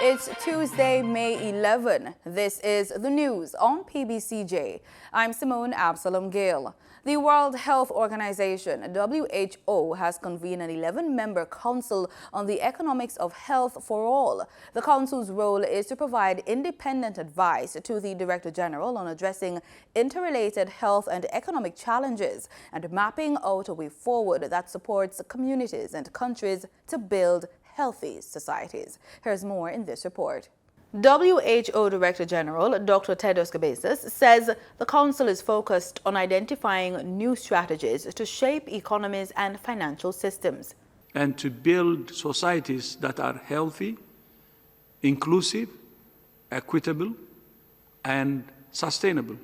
It's Tuesday, May 11. This is the news on PBCJ. I'm Simone Absalom Gale. The World Health Organization, WHO, has convened an 11-member council on the economics of health for all. The council's role is to provide independent advice to the Director General on addressing interrelated health and economic challenges and mapping out a way forward that supports communities and countries to build healthy societies. Here's more in this report. WHO Director General Dr. Tedros Ghebreyesus says the Council is focused on identifying new strategies to shape economies and financial systems. And to build societies that are healthy, inclusive, equitable, and sustainable.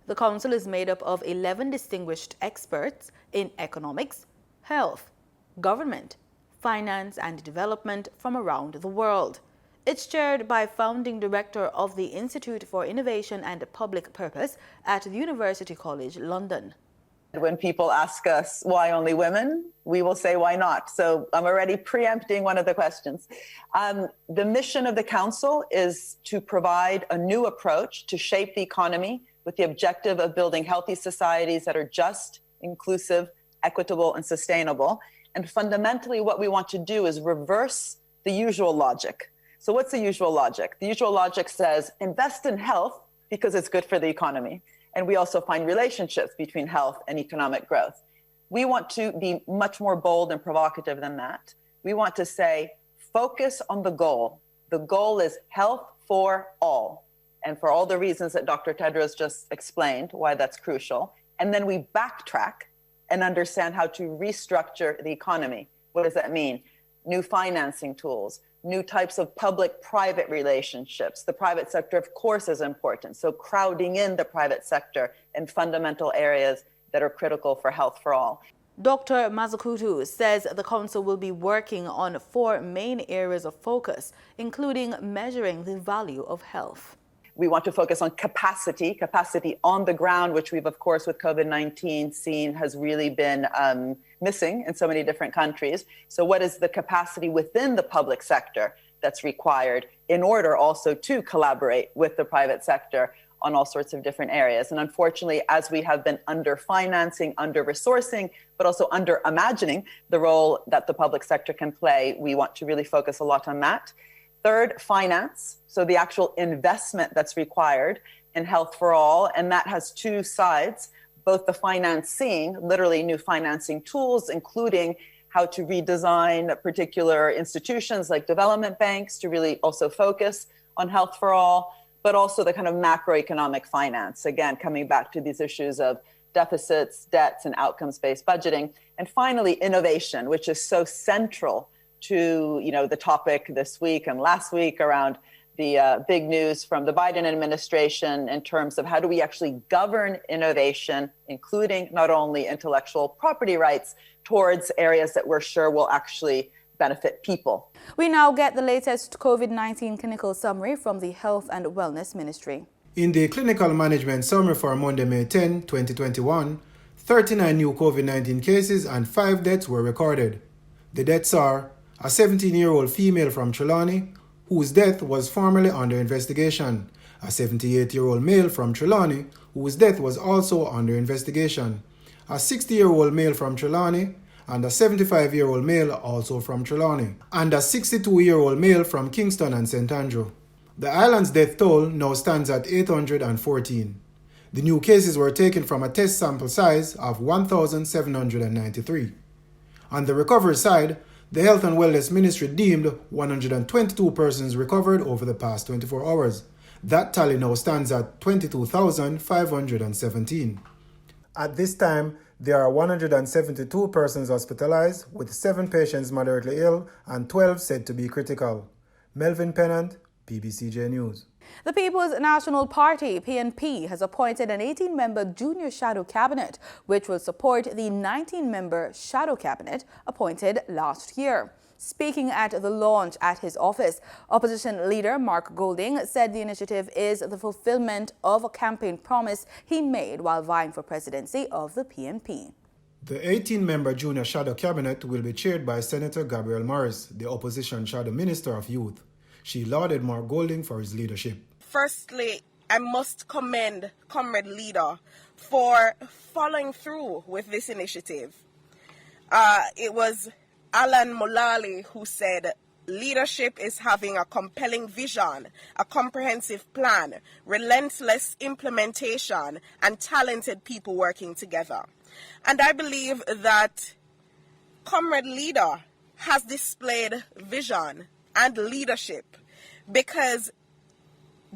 The Council is made up of 11 distinguished experts in economics, health, government, finance and development from around the world. It's chaired by founding director of the Institute for Innovation and Public Purpose at the University College London. When people ask us why only women, we will say why not. So I'm already preempting one of the questions. The mission of the Council is to provide a new approach to shape the economy with the objective of building healthy societies that are just, inclusive, equitable, and sustainable. And fundamentally, what we want to do is reverse the usual logic. So what's the usual logic? The usual logic says invest in health because it's good for the economy. And we also find relationships between health and economic growth. We want to be much more bold and provocative than that. We want to say, focus on the goal. The goal is health for all. And for all the reasons that Dr. Tedros just explained, why that's crucial. And then we backtrack and understand how to restructure the economy. What does that mean? New financing tools, new types of public-private relationships. The private sector, of course, is important. So crowding in the private sector in fundamental areas that are critical for health for all. Dr. Mazukutu says the Council will be working on 4 main areas of focus, including measuring the value of health. We want to focus on capacity on the ground, which we've, of course, with COVID-19 seen has really been missing in so many different countries. So what is the capacity within the public sector that's required in order also to collaborate with the private sector on all sorts of different areas? And unfortunately, as we have been under-financing, under-resourcing, but also under-imagining the role that the public sector can play, we want to really focus a lot on that. Third, finance, so the actual investment that's required in health for all, and that has 2 sides, both the financing, literally new financing tools, including how to redesign particular institutions like development banks to really also focus on health for all, but also the kind of macroeconomic finance, again, coming back to these issues of deficits, debts, and outcomes-based budgeting. And finally, innovation, which is so central to the topic this week and last week around the big news from the Biden administration in terms of how do we actually govern innovation, including not only intellectual property rights, towards areas that we're sure will actually benefit people. We now get the latest COVID-19 clinical summary from the Health and Wellness Ministry. In the clinical management summary for Monday, May 10, 2021, 39 new COVID-19 cases and 5 deaths were recorded. The deaths are a 17-year-old female from Trelawney, whose death was formerly under investigation, a 78-year-old male from Trelawney, whose death was also under investigation, a 60-year-old male from Trelawney, and a 75-year-old male also from Trelawney, and a 62-year-old male from Kingston and St. Andrew. The island's death toll now stands at 814. The new cases were taken from a test sample size of 1,793. On the recovery side, the Health and Wellness Ministry deemed 122 persons recovered over the past 24 hours. That tally now stands at 22,517. At this time, there are 172 persons hospitalized, with 7 patients moderately ill and 12 said to be critical. Melvin Pennant, PBCJ News. The People's National Party, PNP, has appointed an 18-member junior shadow cabinet, which will support the 19-member shadow cabinet appointed last year. Speaking at the launch at his office, opposition leader Mark Golding said the initiative is the fulfillment of a campaign promise he made while vying for presidency of the PNP. The 18-member junior shadow cabinet will be chaired by Senator Gabrielle Morris, the opposition shadow minister of youth. She lauded Mark Golding for his leadership. Firstly, I must commend Comrade Leader for following through with this initiative. It was Alan Mulally who said, leadership is having a compelling vision, a comprehensive plan, relentless implementation, and talented people working together. And I believe that Comrade Leader has displayed vision and leadership, because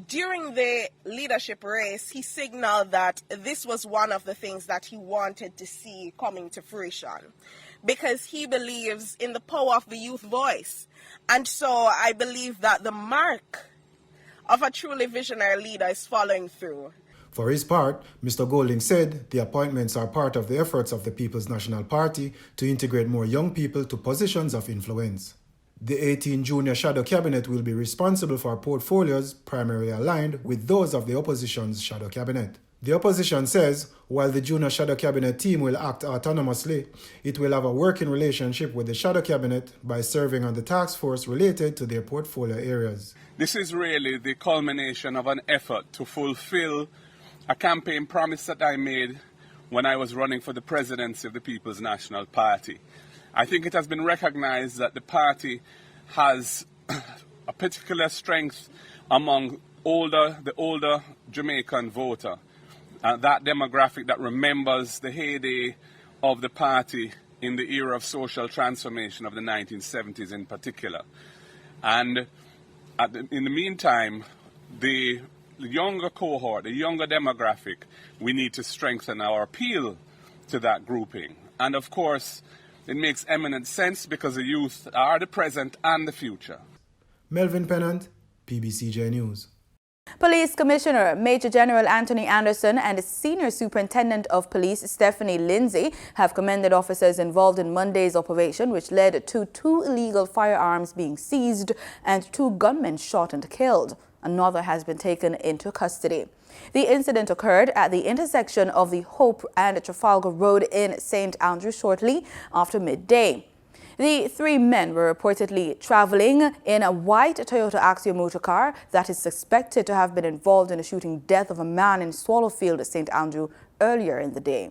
during the leadership race, he signaled that this was one of the things that he wanted to see coming to fruition, because he believes in the power of the youth voice. And so I believe that the mark of a truly visionary leader is following through. For his part, Mr. Golding said the appointments are part of the efforts of the People's National Party to integrate more young people to positions of influence. The 18 junior shadow cabinet will be responsible for portfolios primarily aligned with those of the opposition's shadow cabinet. The opposition says, while the junior shadow cabinet team will act autonomously, it will have a working relationship with the shadow cabinet by serving on the task force related to their portfolio areas. This is really the culmination of an effort to fulfill a campaign promise that I made when I was running for the presidency of the People's National Party. I think it has been recognized that the party has a particular strength among the older Jamaican voter, that demographic that remembers the heyday of the party in the era of social transformation of the 1970s in particular. And in the meantime, the younger cohort, the younger demographic, we need to strengthen our appeal to that grouping. And of course, it makes eminent sense because the youth are the present and the future. Melvin Pennant, PBCJ News. Police Commissioner Major General Anthony Anderson and Senior Superintendent of Police Stephanie Lindsay have commended officers involved in Monday's operation, which led to 2 illegal firearms being seized and 2 gunmen shot and killed. Another has been taken into custody. The incident occurred at the intersection of the Hope and Trafalgar Road in St. Andrew shortly after midday. The 3 men were reportedly traveling in a white Toyota Axio motor car that is suspected to have been involved in the shooting death of a man in Swallowfield, St. Andrew, earlier in the day.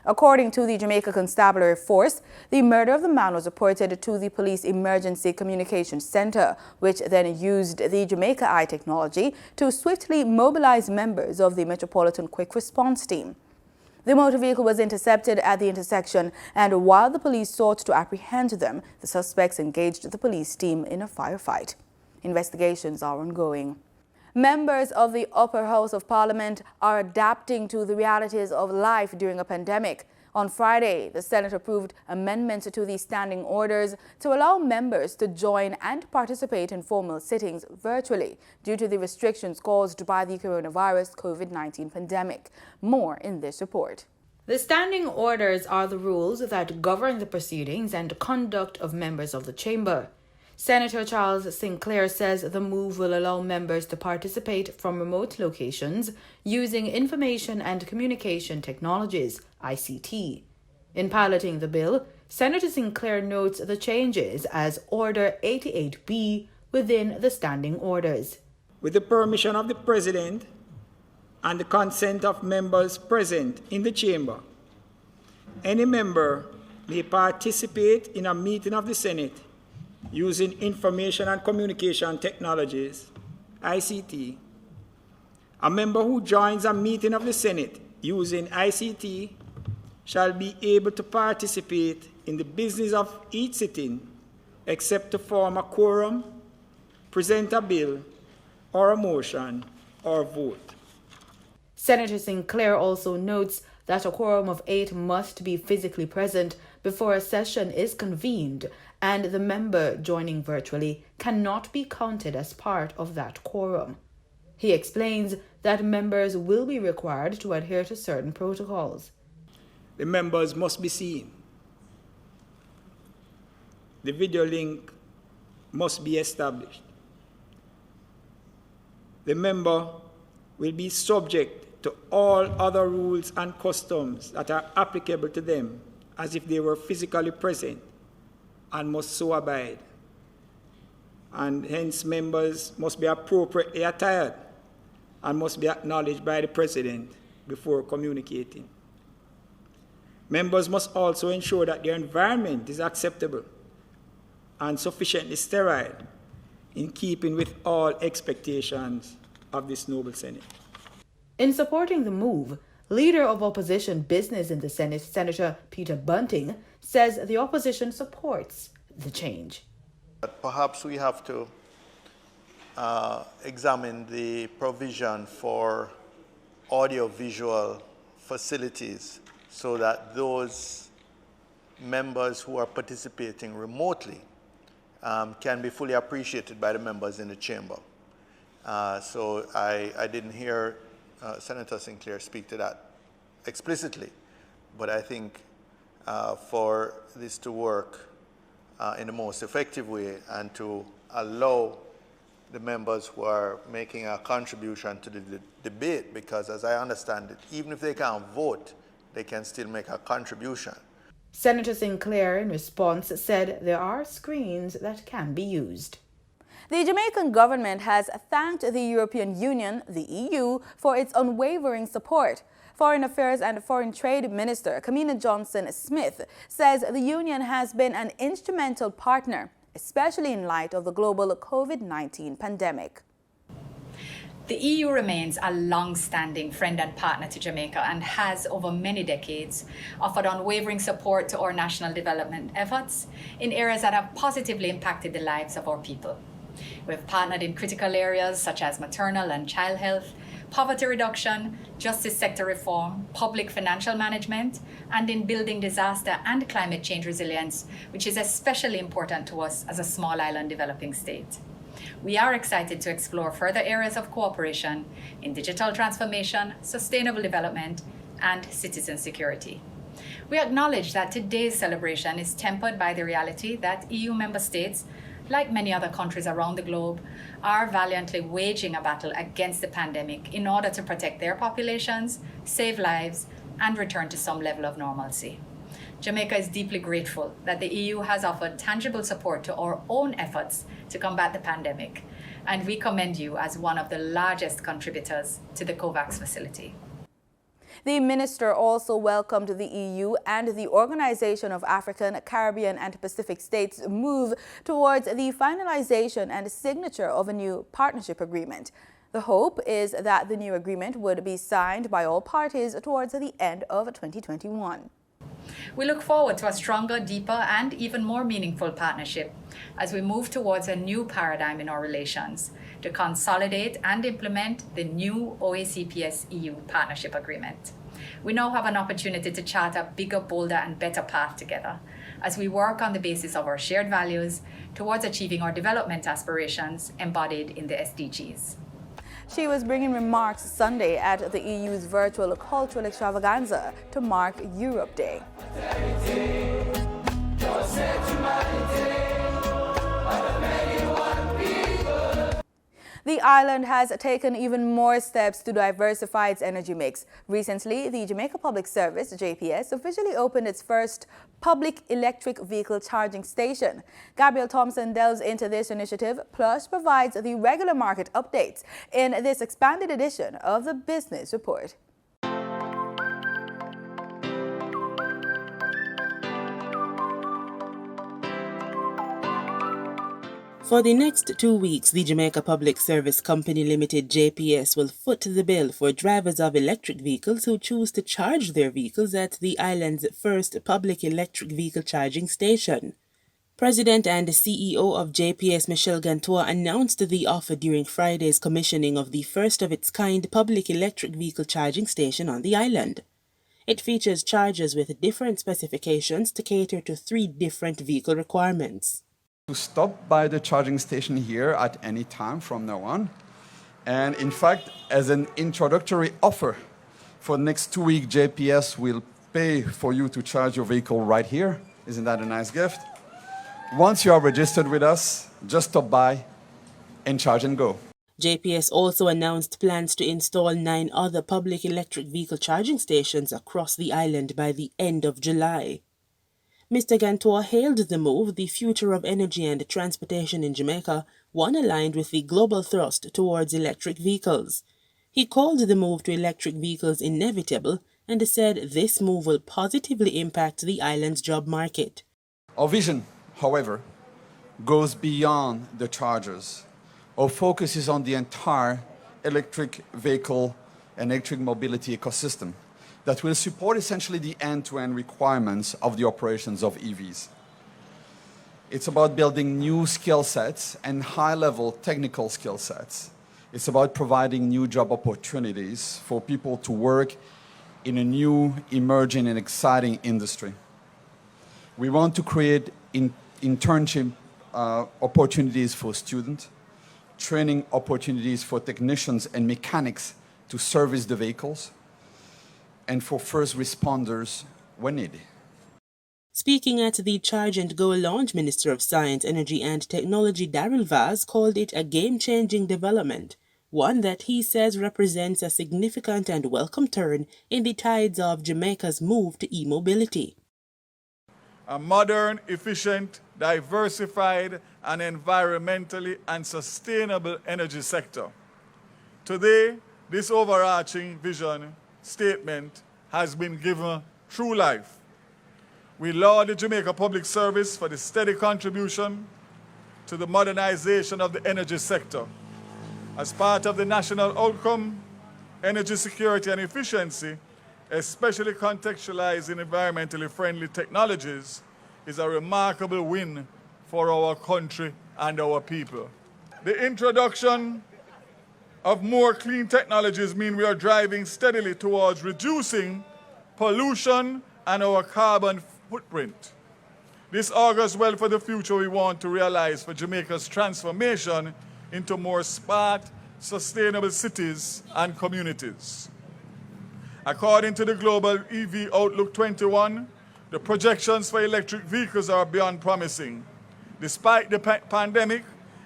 According to the Jamaica Constabulary Force, the murder of the man was reported to the Police Emergency Communications Center, which then used the Jamaica Eye technology to swiftly mobilize members of the Metropolitan Quick Response Team. The motor vehicle was intercepted at the intersection, and while the police sought to apprehend them, the suspects engaged the police team in a firefight. Investigations are ongoing. Members of the Upper House of Parliament are adapting to the realities of life during a pandemic. On Friday, the Senate approved amendments to the standing orders to allow members to join and participate in formal sittings virtually due to the restrictions caused by the coronavirus COVID-19 pandemic. More in this report. The standing orders are the rules that govern the proceedings and conduct of members of the chamber. Senator Charles Sinclair says the move will allow members to participate from remote locations using information and communication technologies, ICT. In piloting the bill, Senator Sinclair notes the changes as Order 88B within the standing orders. With the permission of the President and the consent of members present in the chamber, any member may participate in a meeting of the Senate using information and communication technologies, ICT. A member who joins a meeting of the Senate using ICT shall be able to participate in the business of each sitting except to form a quorum, present a bill or a motion, or vote. Senator Sinclair also notes that a quorum of 8 must be physically present before a session is convened, and the member joining virtually cannot be counted as part of that quorum. He explains that members will be required to adhere to certain protocols. The members must be seen. The video link must be established. The member will be subject to all other rules and customs that are applicable to them as if they were physically present, and must so abide. and hence members must be appropriately attired and must be acknowledged by the President before communicating. Members must also ensure that their environment is acceptable and sufficiently sterile in keeping with all expectations of this noble Senate. In supporting the move, Leader of Opposition Business in the Senate, Senator Peter Bunting, says the opposition supports the change. But perhaps we have to examine the provision for audio-visual facilities so that those members who are participating remotely can be fully appreciated by the members in the chamber. So I didn't hear Senator Sinclair speak to that explicitly, but I think for this to work in the most effective way and to allow the members who are making a contribution to the debate, because as I understand it, even if they can't vote, they can still make a contribution. Senator Sinclair, in response, said there are screens that can be used. The Jamaican government has thanked the European Union, the EU, for its unwavering support. Foreign Affairs and Foreign Trade Minister Kamina Johnson-Smith says the Union has been an instrumental partner, especially in light of the global COVID-19 pandemic. The EU remains a long-standing friend and partner to Jamaica and has, over many decades, offered unwavering support to our national development efforts in areas that have positively impacted the lives of our people. We've partnered in critical areas such as maternal and child health, poverty reduction, justice sector reform, public financial management, and in building disaster and climate change resilience, which is especially important to us as a small island developing state. We are excited to explore further areas of cooperation in digital transformation, sustainable development, and citizen security. We acknowledge that today's celebration is tempered by the reality that EU member states, like many other countries around the globe, are valiantly waging a battle against the pandemic in order to protect their populations, save lives, and return to some level of normalcy. Jamaica is deeply grateful that the EU has offered tangible support to our own efforts to combat the pandemic, and we commend you as one of the largest contributors to the COVAX facility. The minister also welcomed the EU and the Organization of African, Caribbean and Pacific States' move towards the finalization and signature of a new partnership agreement. The hope is that the new agreement would be signed by all parties towards the end of 2021. We look forward to a stronger, deeper, and even more meaningful partnership as we move towards a new paradigm in our relations to consolidate and implement the new OACPS-EU Partnership Agreement. We now have an opportunity to chart a bigger, bolder, and better path together as we work on the basis of our shared values towards achieving our development aspirations embodied in the SDGs. She was bringing remarks Sunday at the EU's virtual cultural extravaganza to mark Europe Day. The island has taken even more steps to diversify its energy mix. Recently, the Jamaica Public Service, JPS, officially opened its first public electric vehicle charging station. Gabriel Thompson delves into this initiative, plus provides the regular market updates in this expanded edition of the Business Report. For the next 2 weeks, the Jamaica Public Service Company Limited JPS will foot the bill for drivers of electric vehicles who choose to charge their vehicles at the island's first public electric vehicle charging station. President and CEO of JPS Michelle Gantois announced the offer during Friday's commissioning of the first of its kind public electric vehicle charging station on the island. It features chargers with different specifications to cater to 3 different vehicle requirements. To stop by the charging station here at any time from now on. And in fact, as an introductory offer, for the next 2 weeks, JPS will pay for you to charge your vehicle right here. Isn't that a nice gift? Once you are registered with us, just stop by and charge and go. JPS also announced plans to install 9 other public electric vehicle charging stations across the island by the end of July. Mr. Gantois hailed the move, the future of energy and transportation in Jamaica, one aligned with the global thrust towards electric vehicles. He called the move to electric vehicles inevitable and said this move will positively impact the island's job market. Our vision, however, goes beyond the chargers. Our focus is on the entire electric vehicle and electric mobility ecosystem that will support essentially the end-to-end requirements of the operations of EVs. It's about building new skill sets and high-level technical skill sets. It's about providing new job opportunities for people to work in a new, emerging, and exciting industry. We want to create internship opportunities for students, training opportunities for technicians and mechanics to service the vehicles, and for first responders when needed. Speaking at the Charge and Go launch, Minister of Science, Energy and Technology Daryl Vaz called it a game-changing development, one that he says represents a significant and welcome turn in the tides of Jamaica's move to e-mobility. A modern, efficient, diversified, and environmentally and sustainable energy sector. Today, this overarching vision statement has been given true life. We laud the Jamaica Public Service for the steady contribution to the modernization of the energy sector. As part of the national outcome, energy security and efficiency, especially contextualized in environmentally friendly technologies, is a remarkable win for our country and our people. The introduction of more clean technologies mean we are driving steadily towards reducing pollution and our carbon footprint. This augurs well for the future we want to realize for Jamaica's transformation into more smart, sustainable cities and communities. According to the Global EV Outlook 21, the projections for electric vehicles are beyond promising. Despite the pandemic,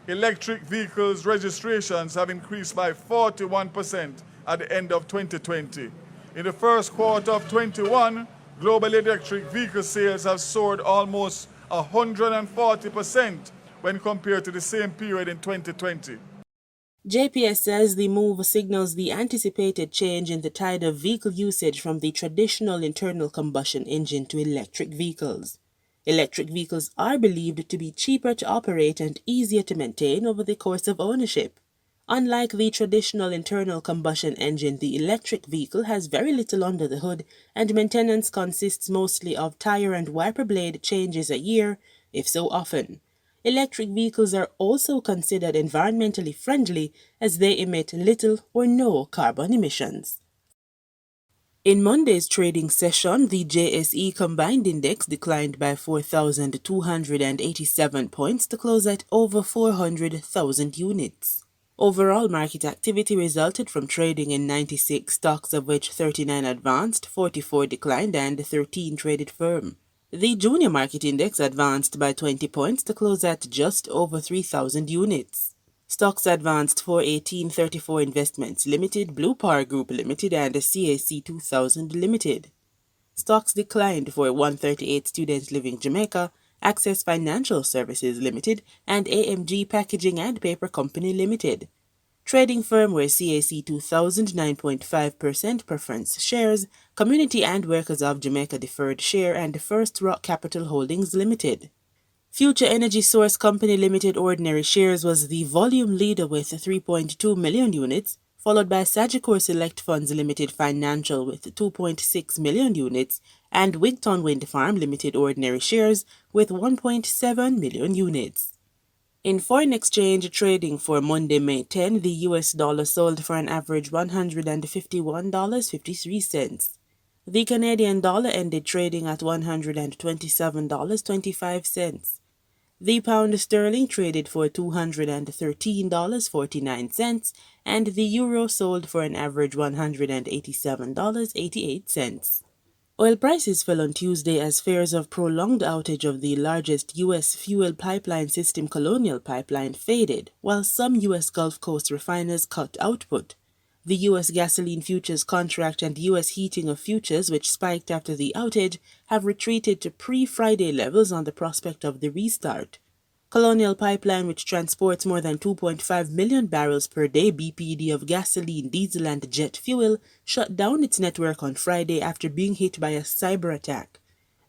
electric vehicles registrations have increased by 41% at the end of 2020. In the first quarter of 21, global electric vehicle sales have soared almost 140% when compared to the same period in 2020. JPS says the move signals the anticipated change in the tide of vehicle usage from the traditional internal combustion engine to electric vehicles. Electric vehicles are believed to be cheaper to operate and easier to maintain over the course of ownership. Unlike the traditional internal combustion engine, the electric vehicle has very little under the hood, and maintenance consists mostly of tire and wiper blade changes a year, if so often. Electric vehicles are also considered environmentally friendly as they emit little or no carbon emissions. In Monday's trading session, the JSE Combined Index declined by 4,287 points to close at over 400,000 units. Overall market activity resulted from trading in 96 stocks, of which 39 advanced, 44 declined, and 13 traded firm. The Junior Market Index advanced by 20 points to close at just over 3,000 units. Stocks advanced for 1834 Investments Limited, Blue Power Group Limited, and CAC 2000 Limited. Stocks declined for 138 Students Living Jamaica, Access Financial Services Limited, and AMG Packaging and Paper Company Limited. Trading firm were CAC 2000 9.5% preference shares, Community and Workers of Jamaica Deferred Share, and First Rock Capital Holdings Limited. Future Energy Source Company Limited ordinary shares was the volume leader with 3.2 million units, followed by Sagicor Select Funds Limited Financial with 2.6 million units, and Wigton Wind Farm Limited ordinary shares with 1.7 million units. In foreign exchange trading for Monday, May 10, the US dollar sold for an average $151.53. The Canadian dollar ended trading at $127.25. The pound sterling traded for $213.49, and the euro sold for an average $187.88. Oil prices fell on Tuesday as fears of prolonged outage of the largest U.S. fuel pipeline system, Colonial Pipeline, faded, while some U.S. Gulf Coast refiners cut output. The U.S. gasoline futures contract and U.S. heating of futures, which spiked after the outage, have retreated to pre-Friday levels on the prospect of the restart. Colonial Pipeline, which transports more than 2.5 million barrels per day BPD of gasoline, diesel, and jet fuel, shut down its network on Friday after being hit by a cyber attack.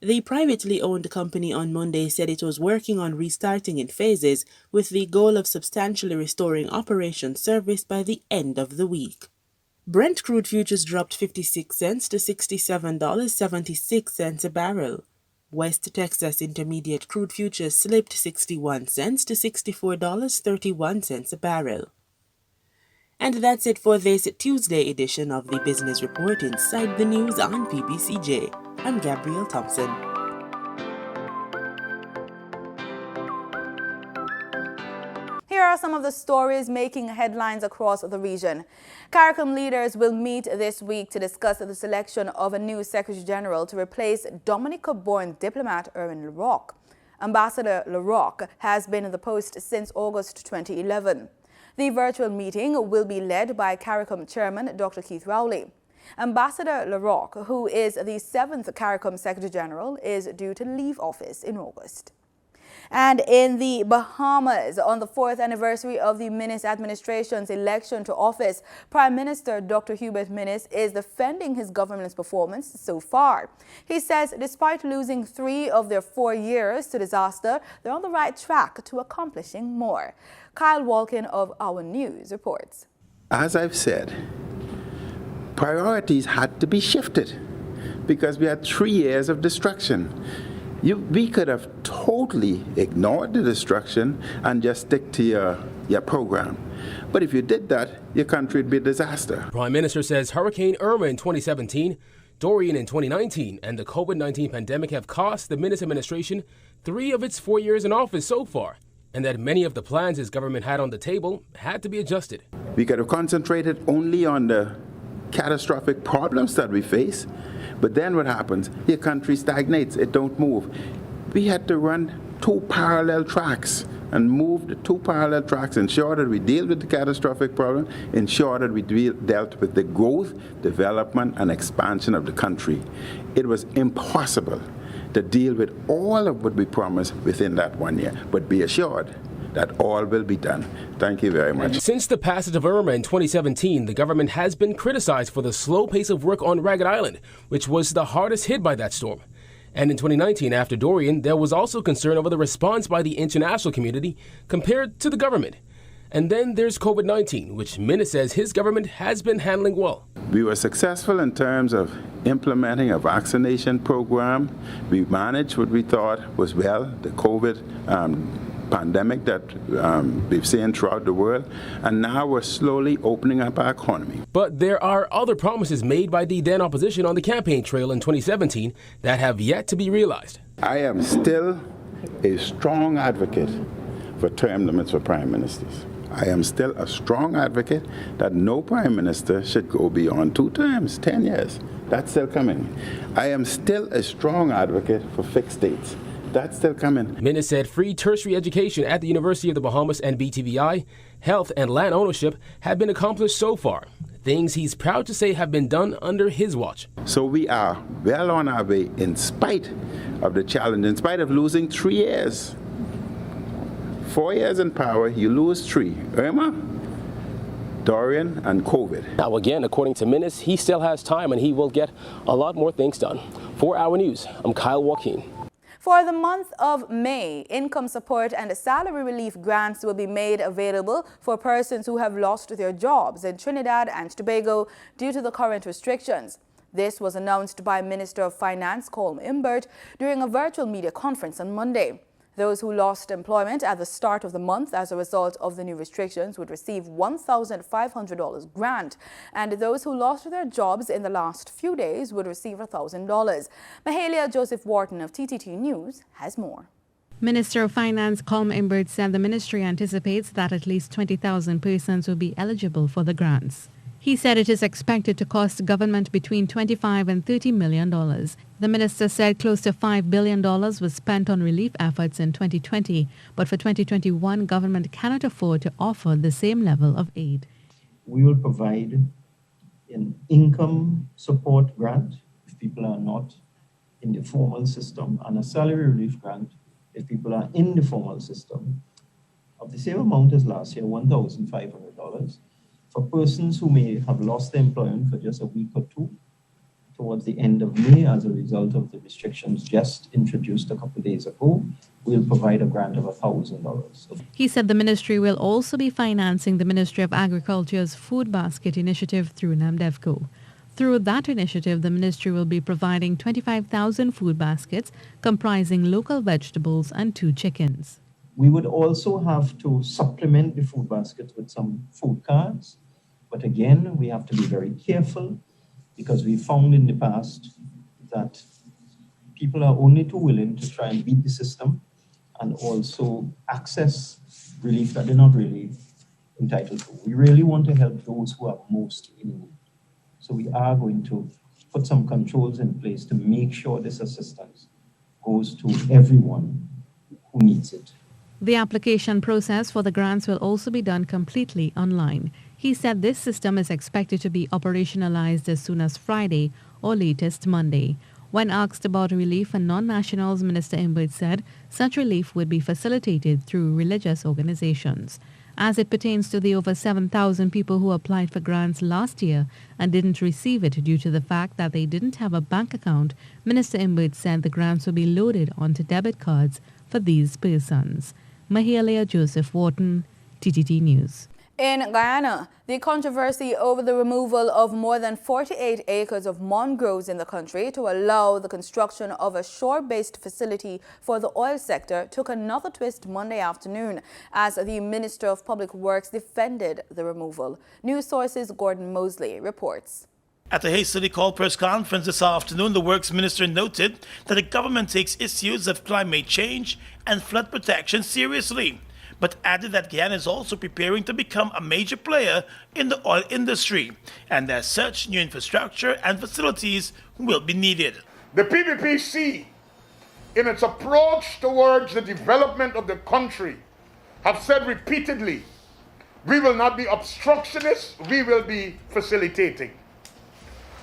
The privately owned company on Monday said it was working on restarting in phases with the goal of substantially restoring operation service by the end of the week. Brent crude futures dropped 56 cents to $67.76 a barrel. West Texas Intermediate crude futures slipped 61 cents to $64.31 a barrel. And that's it for this Tuesday edition of the Business Report Inside the News on PBCJ. I'm Gabrielle Thompson. Here are some of the stories making headlines across the region. CARICOM leaders will meet this week to discuss the selection of a new Secretary General to replace Dominica-born diplomat Erwin LaRocque. Ambassador LaRocque has been in the post since August 2011. The virtual meeting will be led by CARICOM Chairman Dr. Keith Rowley. Ambassador LaRocque, who is the 7th CARICOM Secretary General, is due to leave office in August. And in the Bahamas, on the 4th anniversary of the Minnis administration's election to office, Prime Minister Dr. Hubert Minnis is defending his government's performance so far. He says despite losing 3 of their 4 years to disaster, they're on the right track to accomplishing more. Kyle Walkin of Our News reports. As I've said, priorities had to be shifted because we had 3 years of destruction. We could have totally ignored the destruction and just stick to your program. But if you did that, your country would be a disaster. Prime Minister says Hurricane Irma in 2017, Dorian in 2019, and the COVID-19 pandemic have cost the Minnis administration 3 of its 4 years in office so far, and that many of the plans his government had on the table had to be adjusted. We could have concentrated only on the catastrophic problems that we face. But then what happens? Your country stagnates, it don't move. We had to run 2 parallel tracks and move the 2 parallel tracks, ensure that we deal with the catastrophic problem, ensure that we dealt with the growth, development, and expansion of the country. It was impossible to deal with all of what we promised within that 1 year, but be assured that all will be done. Thank you very much. Since the passage of Irma in 2017, the government has been criticized for the slow pace of work on Ragged Island, which was the hardest hit by that storm. And in 2019, after Dorian, there was also concern over the response by the international community compared to the government. And then there's COVID-19, which Minnis says his government has been handling well. We were successful in terms of implementing a vaccination program. We managed what we thought was well, the COVID pandemic that we've seen throughout the world, and now we're slowly opening up our economy. But there are other promises made by the then opposition on the campaign trail in 2017 that have yet to be realized. I am still a strong advocate for term limits for prime ministers. I am still a strong advocate that no prime minister should go beyond 2 terms, 10 years. That's still coming. I am still a strong advocate for fixed dates. That's still coming. Minnis said free tertiary education at the University of the Bahamas and BTVI, health and land ownership have been accomplished so far. Things he's proud to say have been done under his watch. So we are well on our way in spite of the challenge, in spite of losing 3 years. 4 years in power, you lose 3. Irma, Dorian, and COVID. Now again, according to Minnis, he still has time and he will get a lot more things done. For Our News, I'm Kyle Joaquin. For the month of May, income support and salary relief grants will be made available for persons who have lost their jobs in Trinidad and Tobago due to the current restrictions. This was announced by Minister of Finance Colm Imbert during a virtual media conference on Monday. Those who lost employment at the start of the month as a result of the new restrictions would receive $1,500 grant, and those who lost their jobs in the last few days would receive $1,000. Mahalia Joseph Wharton of TTT News has more. Minister of Finance Colm Imbert said the ministry anticipates that at least 20,000 persons will be eligible for the grants. He said it is expected to cost government between $25 and $30 million. The minister said close to $5 billion was spent on relief efforts in 2020, but for 2021, government cannot afford to offer the same level of aid. We will provide an income support grant if people are not in the formal system, and a salary relief grant if people are in the formal system, of the same amount as last year, $1,500, for persons who may have lost their employment for just a week or two towards the end of May as a result of the restrictions just introduced a couple of days ago, we'll provide a grant of $1,000. He said the ministry will also be financing the Ministry of Agriculture's Food Basket initiative through NAMDEVCO. Through that initiative, the ministry will be providing 25,000 food baskets comprising local vegetables and 2 chickens. We would also have to supplement the food baskets with some food cards. But again, we have to be very careful because we found in the past that people are only too willing to try and beat the system and also access relief that they're not really entitled to. We really want to help those who are most in need. So we are going to put some controls in place to make sure this assistance goes to everyone who needs it. The application process for the grants will also be done completely online. He said this system is expected to be operationalized as soon as Friday or latest Monday. When asked about relief for non-nationals, Minister Imbert said such relief would be facilitated through religious organizations. As it pertains to the over 7,000 people who applied for grants last year and didn't receive it due to the fact that they didn't have a bank account, Minister Imbert said the grants will be loaded onto debit cards for these persons. Mahalia Joseph Wharton, TTT News. In Guyana, the controversy over the removal of more than 48 acres of mangroves in the country to allow the construction of a shore-based facility for the oil sector took another twist Monday afternoon as the Minister of Public Works defended the removal. News Source's Gordon Mosley reports. At a hastily called press conference this afternoon, the Works Minister noted that the government takes issues of climate change and flood protection seriously, but added that Guyana is also preparing to become a major player in the oil industry, and as such, new infrastructure and facilities will be needed. The PBCJ, in its approach towards the development of the country, have said repeatedly, we will not be obstructionists, we will be facilitating.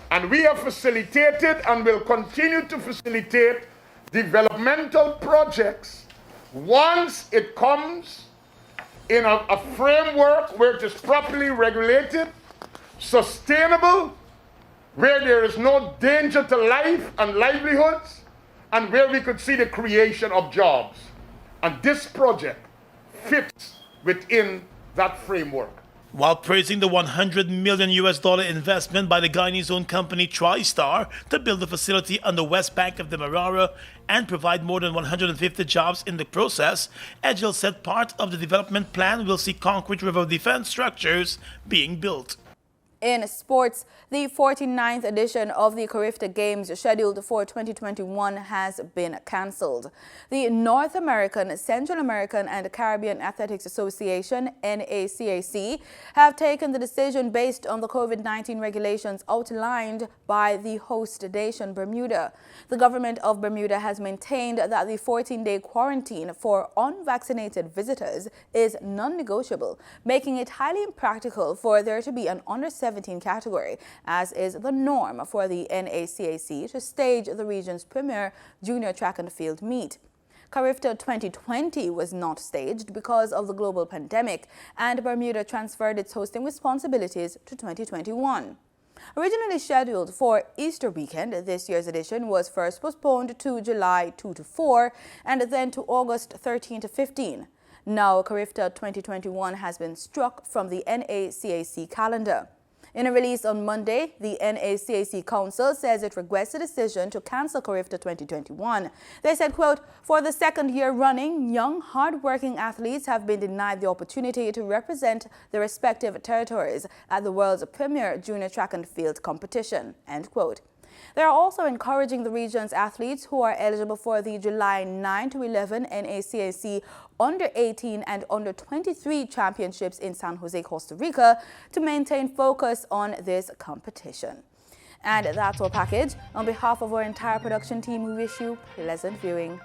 And we have facilitated and will continue to facilitate developmental projects once it comes in a framework where it is properly regulated, sustainable, where there is no danger to life and livelihoods, and where we could see the creation of jobs. And this project fits within that framework. While praising the $100 million investment by the Guyanese-owned company TriStar to build a facility on the west bank of the Marara and provide more than 150 jobs in the process, Edgell said part of the development plan will see concrete river defense structures being built. In sports, the 49th edition of the CARIFTA Games scheduled for 2021 has been cancelled. The North American, Central American and Caribbean Athletics Association, NACAC, have taken the decision based on the COVID-19 regulations outlined by the host nation, Bermuda. The government of Bermuda has maintained that the 14-day quarantine for unvaccinated visitors is non-negotiable, making it highly impractical for there to be an under-17 category, as is the norm for the NACAC to stage the region's premier junior track and field meet. CARIFTA 2020 was not staged because of the global pandemic, and Bermuda transferred its hosting responsibilities to 2021. Originally scheduled for Easter weekend, this year's edition was first postponed to July 2 to 4 and then to August 13 to 15. Now, CARIFTA 2021 has been struck from the NACAC calendar. In a release on Monday, the NACAC Council says it regrets the decision to cancel CARIFTA 2021. They said, quote, for the second year running, young, hard-working athletes have been denied the opportunity to represent their respective territories at the world's premier junior track and field competition, end quote. They are also encouraging the region's athletes who are eligible for the July 9 to 11 NACAC Under 18 and Under 23 championships in San Jose, Costa Rica, to maintain focus on this competition. And that's our package. On behalf of our entire production team, we wish you pleasant viewing.